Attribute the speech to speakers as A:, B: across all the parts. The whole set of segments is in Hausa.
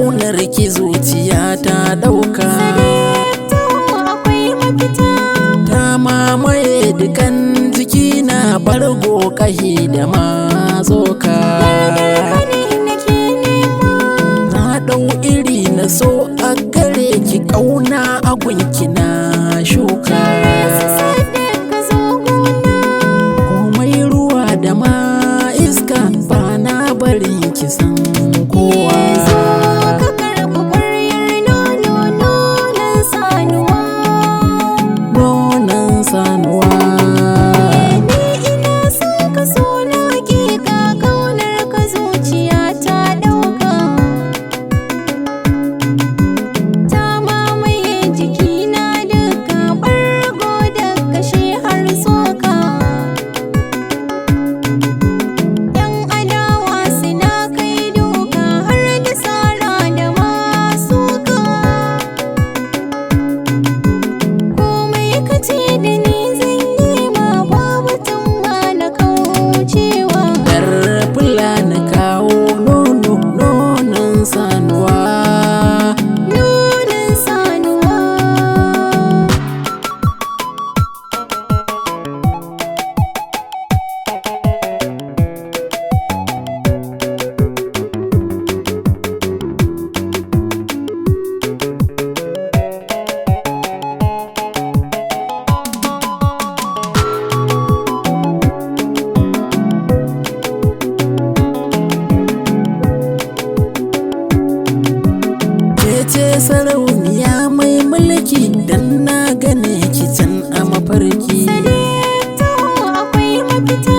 A: ƙaunar ki zuciya ta ɗauka.
B: akwai mafita.
A: Ta mamaye dukan jikina, bargo ƙahi da mazoka. Na ɗau iri na so a gare ki, ƙauna a gunki na shuka. Komai ruwa da ma iska, ba na barin ki san kowa. Nonon sanuwa.
B: Ni ina son ka, so na hakika, kaunar ka zuciya ta ɗauka. Ta mamaye jikina duka, ɓargo da kashi har tsoka. Yan adawa suna kai duka, har da sara da masuka. Komai ka ce da ni zan yi ma, babu tamba na kaucewa.
A: Yar Fulani kawo nono, nonon sanuwa.
B: Nonon sanuwa.
A: Ce sarauniya mai mulki, dan na gane ki can a mafarki.
B: akwai mafita.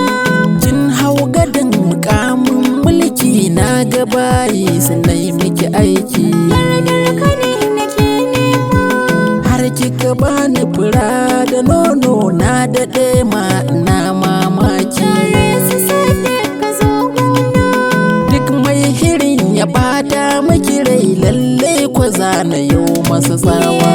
A: Kin hau gadon mukamin mulki, na ga bayi sunai miki aiki.
B: Yardar ka ne nake nema.
A: Har kika bani fura da nono, na daɗe ma na mamaki.
B: Tare su sake ka zo gona.
A: Duk mai hirin ya bata miki rai, lalle kwa zana yau masa tsawa.